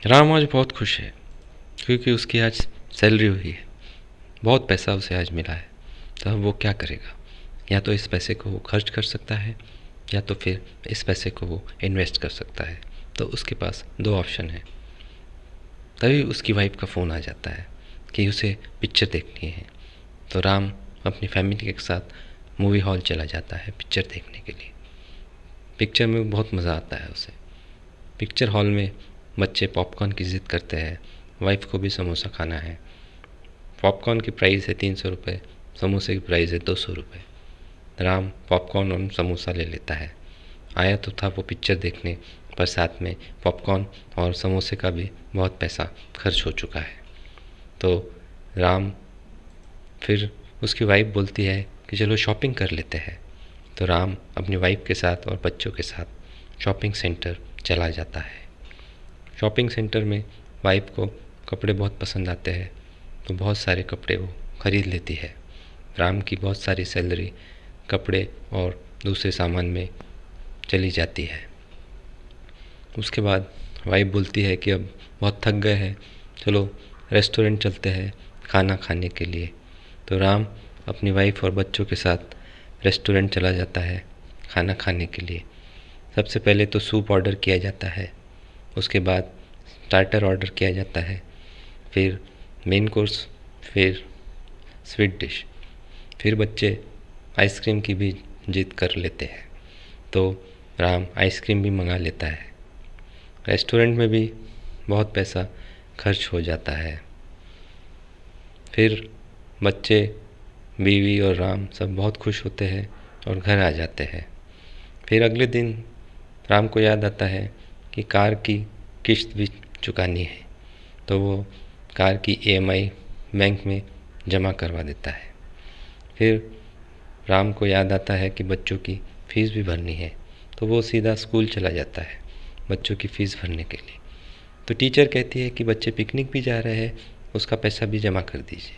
राम आज बहुत खुश है क्योंकि उसकी आज सैलरी हुई है। बहुत पैसा उसे आज मिला है। तो अब वो क्या करेगा? या तो इस पैसे को वो खर्च कर सकता है, या तो फिर इस पैसे को वो इन्वेस्ट कर सकता है। तो उसके पास दो ऑप्शन है। तभी उसकी वाइफ का फ़ोन आ जाता है कि उसे पिक्चर देखनी है। तो राम अपनी फैमिली के साथ मूवी हॉल चला जाता है पिक्चर देखने के लिए। पिक्चर में बहुत मज़ा आता है उसे। पिक्चर हॉल में बच्चे पॉपकॉर्न की ज़िद करते हैं, वाइफ को भी समोसा खाना है। पॉपकॉर्न की प्राइस है 300 रुपये, समोसे की प्राइस है 200 रुपये। राम पॉपकॉर्न और समोसा ले लेता है। आया तो था वो पिक्चर देखने, पर साथ में पॉपकॉर्न और समोसे का भी बहुत पैसा खर्च हो चुका है। तो राम फिर उसकी वाइफ बोलती है कि चलो शॉपिंग कर लेते हैं। तो राम अपनी वाइफ के साथ और बच्चों के साथ शॉपिंग सेंटर चला जाता है। शॉपिंग सेंटर में वाइफ को कपड़े बहुत पसंद आते हैं, तो बहुत सारे कपड़े वो ख़रीद लेती है। राम की बहुत सारी सैलरी कपड़े और दूसरे सामान में चली जाती है। उसके बाद वाइफ बोलती है कि अब बहुत थक गए हैं, चलो रेस्टोरेंट चलते हैं खाना खाने के लिए। तो राम अपनी वाइफ और बच्चों के साथ रेस्टोरेंट चला जाता है खाना खाने के लिए। सबसे पहले तो सूप ऑर्डर किया जाता है, उसके बाद स्टार्टर ऑर्डर किया जाता है, फिर मेन कोर्स, फिर स्वीट डिश। फिर बच्चे आइसक्रीम की भी जिद कर लेते हैं, तो राम आइसक्रीम भी मंगा लेता है। रेस्टोरेंट में भी बहुत पैसा खर्च हो जाता है। फिर बच्चे, बीवी और राम सब बहुत खुश होते हैं और घर आ जाते हैं। फिर अगले दिन राम को याद आता है कि कार की किश्त भी चुकानी है, तो वो कार की ईएमआई बैंक में जमा करवा देता है। फिर राम को याद आता है कि बच्चों की फ़ीस भी भरनी है, तो वो सीधा स्कूल चला जाता है बच्चों की फ़ीस भरने के लिए। तो टीचर कहती है कि बच्चे पिकनिक भी जा रहे हैं, उसका पैसा भी जमा कर दीजिए।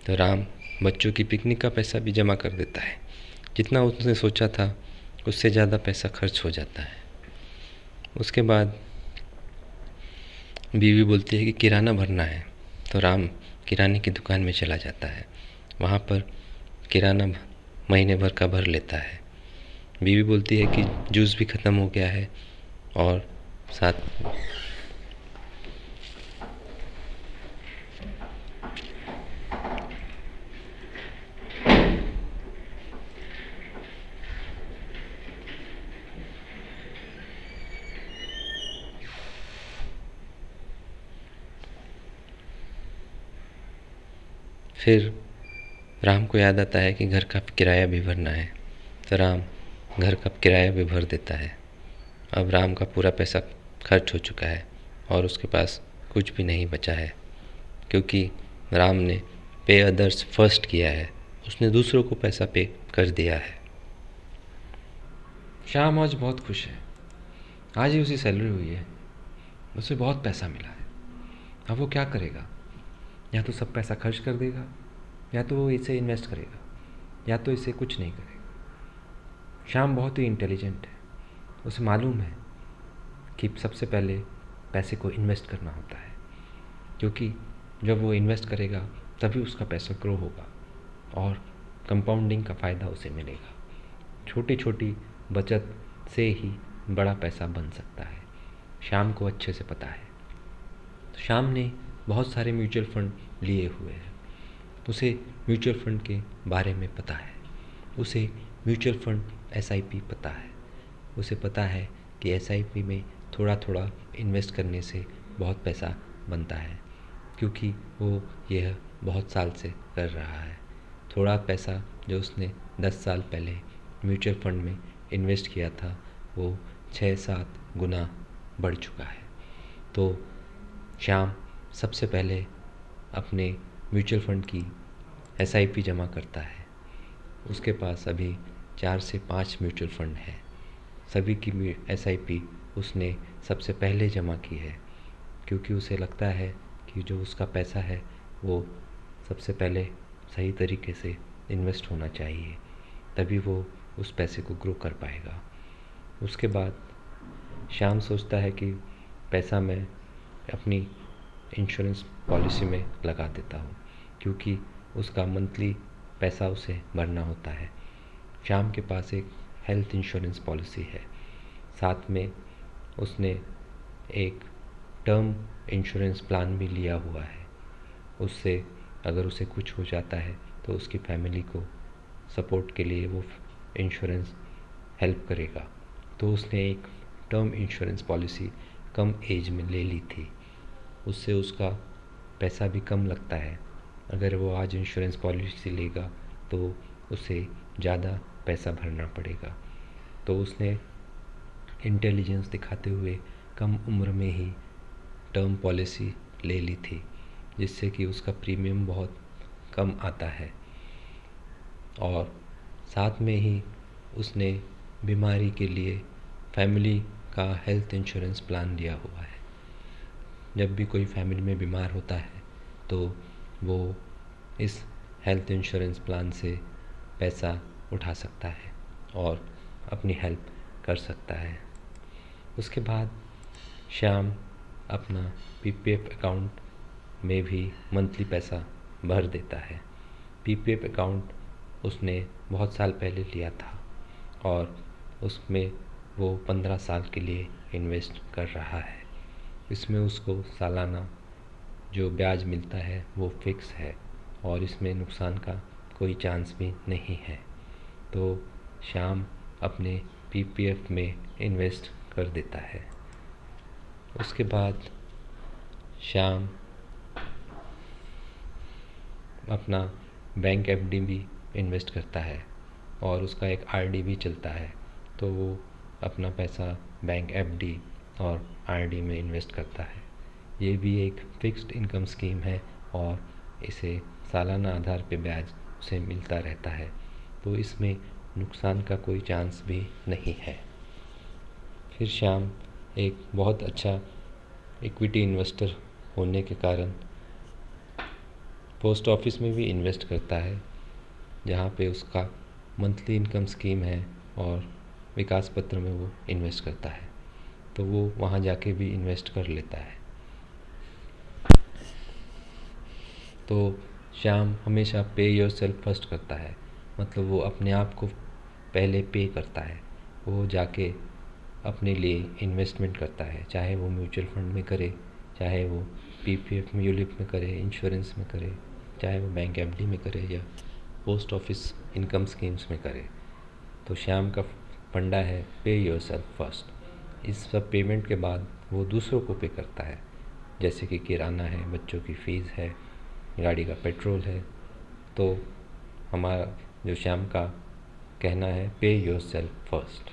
तो राम बच्चों की पिकनिक का पैसा भी जमा कर देता है। जितना उसने सोचा था उससे ज़्यादा पैसा खर्च हो जाता है। उसके बाद बीवी बोलती है कि किराना भरना है, तो राम किराने की दुकान में चला जाता है। वहाँ पर किराना महीने भर का भर लेता है। बीवी बोलती है कि जूस भी ख़त्म हो गया है और साथ फिर राम को याद आता है कि घर का किराया भी भरना है, तो राम घर का किराया भी भर देता है। अब राम का पूरा पैसा खर्च हो चुका है और उसके पास कुछ भी नहीं बचा है, क्योंकि राम ने पे अदर्स फर्स्ट किया है। उसने दूसरों को पैसा पे कर दिया है। श्याम आज बहुत खुश है। आज ही उसी सैलरी हुई है, उसे बहुत पैसा मिला है। अब वो क्या करेगा? या तो सब पैसा खर्च कर देगा, या तो वो इसे इन्वेस्ट करेगा, या तो इसे कुछ नहीं करेगा। श्याम बहुत ही इंटेलिजेंट है। उसे मालूम है कि सबसे पहले पैसे को इन्वेस्ट करना होता है, क्योंकि जब वो इन्वेस्ट करेगा तभी उसका पैसा ग्रो होगा और कंपाउंडिंग का फ़ायदा उसे मिलेगा। छोटी छोटी बचत से ही बड़ा पैसा बन सकता है। श्याम को अच्छे से पता है। तो श्याम ने बहुत सारे म्यूचुअल फंड लिए हुए हैं। उसे म्यूचुअल फंड के बारे में पता है। उसे म्यूचुअल फंड एसआईपी पता है। उसे पता है कि एसआईपी में थोड़ा थोड़ा इन्वेस्ट करने से बहुत पैसा बनता है, क्योंकि वो यह बहुत साल से कर रहा है। थोड़ा पैसा जो उसने 10 साल पहले म्यूचुअल फंड में इन्वेस्ट किया था, वो 6-7 गुना बढ़ चुका है। तो श्याम सबसे पहले अपने म्यूचुअल फंड की एसआईपी जमा करता है। उसके पास अभी 4 से 5 म्यूचुअल फंड हैं। सभी की एसआईपी उसने सबसे पहले जमा की है, क्योंकि उसे लगता है कि जो उसका पैसा है वो सबसे पहले सही तरीके से इन्वेस्ट होना चाहिए, तभी वो उस पैसे को ग्रो कर पाएगा। उसके बाद श्याम सोचता है कि पैसा मैं अपनी इंश्योरेंस पॉलिसी में लगा देता हूँ, क्योंकि उसका मंथली पैसा उसे भरना होता है। श्याम के पास एक हेल्थ इंश्योरेंस पॉलिसी है, साथ में उसने एक टर्म इंश्योरेंस प्लान भी लिया हुआ है। उससे अगर उसे कुछ हो जाता है तो उसकी फैमिली को सपोर्ट के लिए वो इंश्योरेंस हेल्प करेगा। तो उसने एक टर्म इंश्योरेंस पॉलिसी कम एज में ले ली थी। उससे उसका पैसा भी कम लगता है। अगर वो आज इंश्योरेंस पॉलिसी लेगा तो उसे ज़्यादा पैसा भरना पड़ेगा। तो उसने इंटेलिजेंस दिखाते हुए कम उम्र में ही टर्म पॉलिसी ले ली थी, जिससे कि उसका प्रीमियम बहुत कम आता है। और साथ में ही उसने बीमारी के लिए फैमिली का हेल्थ इंश्योरेंस प्लान लिया हुआ है। जब भी कोई फैमिली में बीमार होता है तो वो इस हेल्थ इंश्योरेंस प्लान से पैसा उठा सकता है और अपनी हेल्प कर सकता है। उसके बाद श्याम अपना पीपीएफ अकाउंट में भी मंथली पैसा भर देता है। पीपीएफ अकाउंट उसने बहुत साल पहले लिया था और उसमें वो 15 साल के लिए इन्वेस्ट कर रहा है। इसमें उसको सालाना जो ब्याज मिलता है वो फिक्स है और इसमें नुकसान का कोई चांस भी नहीं है। तो श्याम अपने पीपीएफ में इन्वेस्ट कर देता है। उसके बाद श्याम अपना बैंक एफडी भी इन्वेस्ट करता है और उसका एक आरडी भी चलता है। तो वो अपना पैसा बैंक एफडी और आरडी में इन्वेस्ट करता है। ये भी एक फिक्स्ड इनकम स्कीम है और इसे सालाना आधार पे ब्याज उसे मिलता रहता है। तो इसमें नुकसान का कोई चांस भी नहीं है। फिर श्याम एक बहुत अच्छा इक्विटी इन्वेस्टर होने के कारण पोस्ट ऑफिस में भी इन्वेस्ट करता है, जहाँ पे उसका मंथली इनकम स्कीम है और विकास पत्र में वो इन्वेस्ट करता है। तो वो वहाँ जाके भी इन्वेस्ट कर लेता है। तो श्याम हमेशा पे योर सेल्फ फर्स्ट करता है, मतलब वो अपने आप को पहले पे करता है। वो जाके अपने लिए इन्वेस्टमेंट करता है, चाहे वो म्यूचुअल फंड में करे, चाहे वो पीपीएफ में यूलिप में करे, इंश्योरेंस में करे, चाहे वो बैंक एफडी में करे या पोस्ट ऑफिस इनकम स्कीम्स में करे। तो श्याम का फंडा है पे योर सेल्फ फर्स्ट। इस सब पेमेंट के बाद वो दूसरों को पे करता है, जैसे कि किराना है, बच्चों की फ़ीस है, गाड़ी का पेट्रोल है। तो हमारा जो श्याम का कहना है पे योर सेल्फ फर्स्ट।